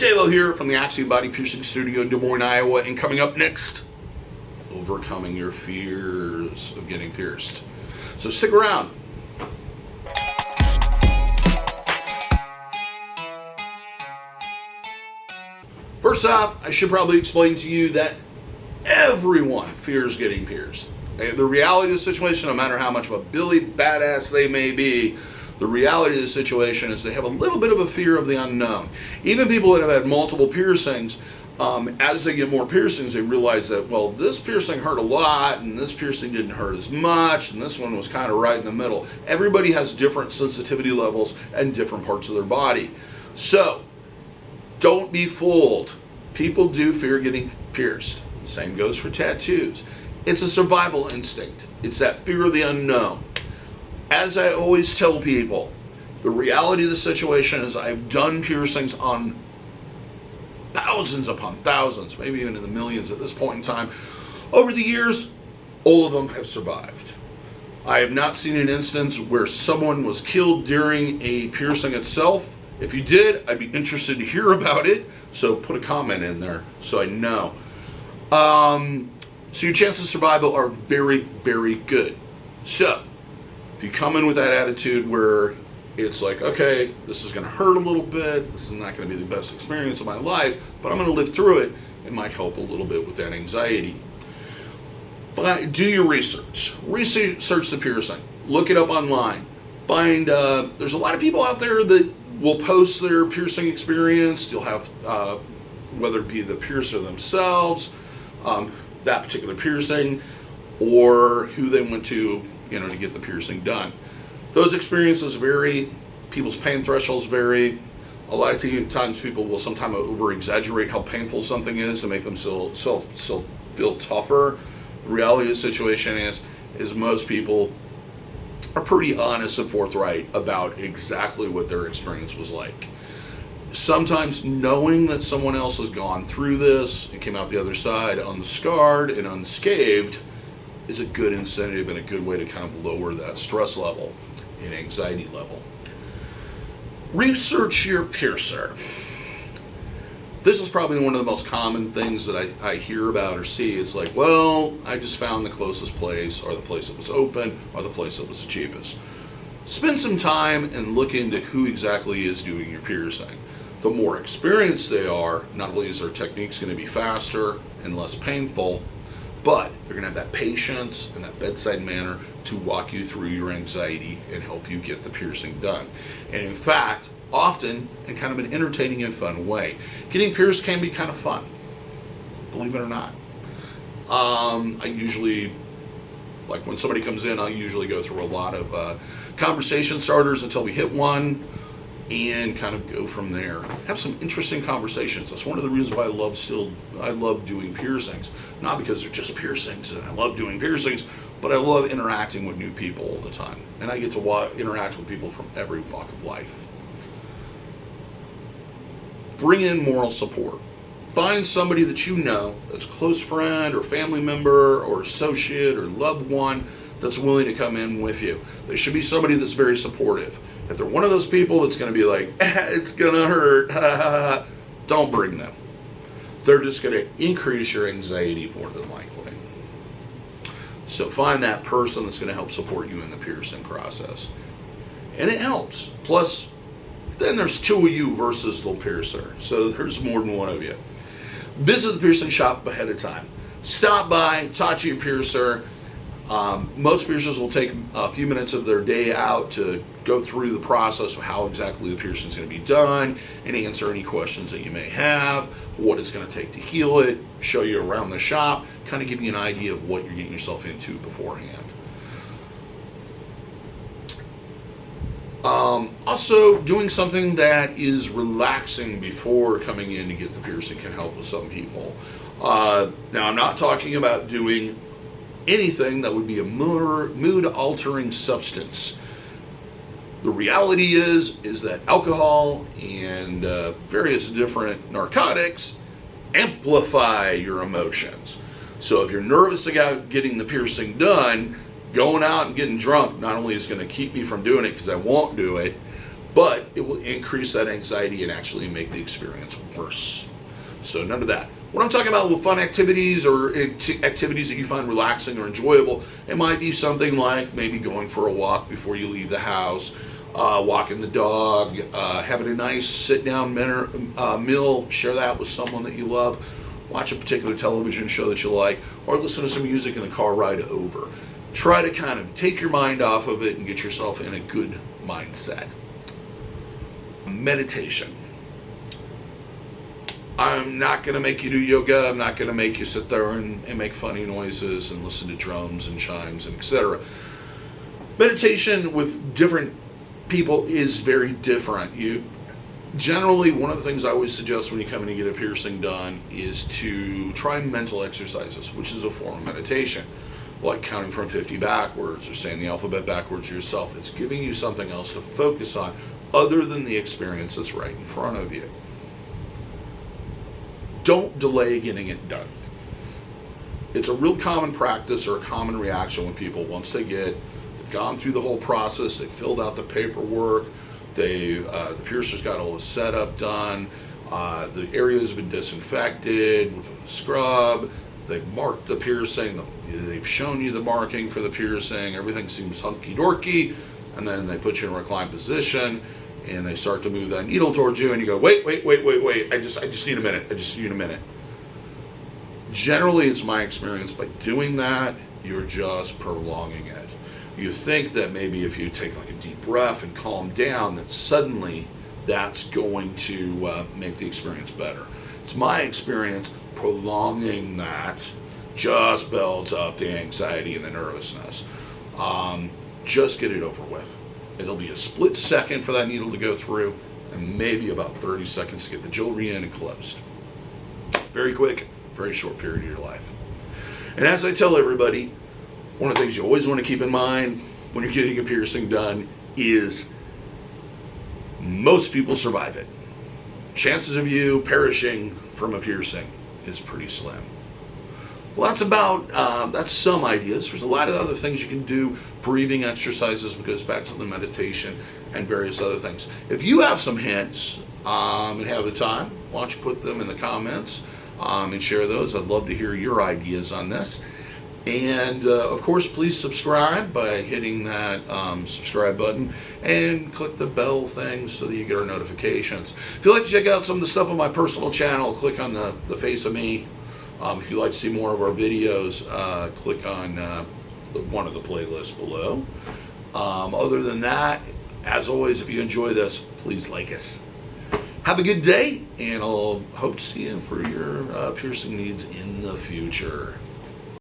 DaVo here from the Axiom Body Piercing Studio in Des Moines, Iowa, and coming up next, overcoming your fears of getting pierced. So stick around. First off, I should probably explain to you that everyone fears getting pierced. The reality of the situation, no matter how much of a Billy badass they may be, the reality of the situation is they have a little bit of a fear of the unknown. Even people that have had multiple piercings, as they get more piercings, they realize that, well, this piercing hurt a lot, and this piercing didn't hurt as much, and this one was kind of right in the middle. Everybody has different sensitivity levels and different parts of their body. So, don't be fooled. People do fear getting pierced. Same goes for tattoos. It's a survival instinct. It's that fear of the unknown. As I always tell people, the reality of the situation is I've done piercings on thousands upon thousands, maybe even in the millions at this point in time. Over the years, all of them have survived. I have not seen an instance where someone was killed during a piercing itself. If you did, I'd be interested to hear about it. So put a comment in there so I know. So your chances of survival are very, very good. So if you come in with that attitude where it's like, okay, this is going to hurt a little bit, this is not going to be the best experience of my life, but I'm going to live through it, it might help a little bit with that anxiety. But do your research. Research the piercing. Look it up online. Find, there's a lot of people out there that will post their piercing experience. You'll have, whether it be the piercer themselves, that particular piercing, or who they went to, to get the piercing done. Those experiences vary. People's pain thresholds vary. A lot of times people will sometimes over-exaggerate how painful something is to make themselves feel tougher. The reality of the situation is most people are pretty honest and forthright about exactly what their experience was like. Sometimes knowing that someone else has gone through this and came out the other side unscarred and unscathed is a good incentive and a good way to kind of lower that stress level and anxiety level. Research your piercer. This is probably one of the most common things that I hear about or see. It's like, well, I just found the closest place, or the place that was open, or the place that was the cheapest. Spend some time and look into who exactly is doing your piercing. The more experienced they are, not only is their techniques going to be faster and less painful, but they're going to have that patience and that bedside manner to walk you through your anxiety and help you get the piercing done. And in fact, often in kind of an entertaining and fun way. Getting pierced can be kind of fun, believe it or not. I usually, like when somebody comes in, I'll usually go through a lot of conversation starters until we hit one and kind of go from there. Have some interesting conversations. That's one of the reasons why I love doing piercings. Not because they're just piercings and I love doing piercings, but I love interacting with new people all the time. And I get to interact with people from every walk of life. Bring in moral support. Find somebody that you know, that's a close friend or family member or associate or loved one that's willing to come in with you. They should be somebody that's very supportive. If they're one of those people that's going to be like, it's going to hurt, don't bring them. They're just going to increase your anxiety more than likely. So find that person that's going to help support you in the piercing process. And it helps. Plus, then there's two of you versus the piercer. So there's more than one of you. Visit the piercing shop ahead of time. Stop by, talk to your piercer. Most piercers will take a few minutes of their day out to go through the process of how exactly the piercing is going to be done and answer any questions that you may have, what it's going to take to heal it, show you around the shop, kind of give you an idea of what you're getting yourself into beforehand. Also, doing something that is relaxing before coming in to get the piercing can help with some people. Now, I'm not talking about doing anything that would be a mood-altering substance. The reality is that alcohol and various different narcotics amplify your emotions. So if you're nervous about getting the piercing done, going out and getting drunk not only is going to keep me from doing it because I won't do it, but it will increase that anxiety and actually make the experience worse. So none of that. When I'm talking about with fun activities or activities that you find relaxing or enjoyable, it might be something like maybe going for a walk before you leave the house, walking the dog, having a nice sit-down meal, share that with someone that you love, watch a particular television show that you like, or listen to some music in the car ride over. Try to kind of take your mind off of it and get yourself in a good mindset. Meditation. I'm not going to make you do yoga. I'm not going to make you sit there and make funny noises and listen to drums and chimes and etc. Meditation with different people is very different. Generally, one of the things I always suggest when you come in and get a piercing done is to try mental exercises, which is a form of meditation, like counting from 50 backwards or saying the alphabet backwards to yourself. It's giving you something else to focus on other than the experience that's right in front of you. Don't delay getting it done. It's a real common practice or a common reaction when people, once they've gone through the whole process, they've filled out the paperwork, the piercer's got all the setup done, the areas have been disinfected with a scrub, they've marked the piercing, they've shown you the marking for the piercing, everything seems hunky-dorky, and then they put you in a reclined position, and they start to move that needle towards you, and you go, wait, I just need a minute. Generally, it's my experience, by doing that, you're just prolonging it. You think that maybe if you take like a deep breath and calm down, that suddenly that's going to make the experience better. It's my experience, prolonging that just builds up the anxiety and the nervousness. Just get it over with. It'll be a split second for that needle to go through, and maybe about 30 seconds to get the jewelry in and closed. Very quick, very short period of your life. And as I tell everybody, one of the things you always want to keep in mind when you're getting a piercing done is most people survive it. Chances of you perishing from a piercing is pretty slim. Well, that's some ideas. There's a lot of other things you can do. Breathing exercises, it goes back to the meditation and various other things. If you have some hints and have the time, why don't you put them in the comments and share those. I'd love to hear your ideas on this. And of course, please subscribe by hitting that subscribe button and click the bell thing so that you get our notifications. If you'd like to check out some of the stuff on my personal channel, click on the face of me. If you'd like to see more of our videos, click on one of the playlists below. Other than that, as always, if you enjoy this, please like us. Have a good day, and I'll hope to see you for your piercing needs in the future.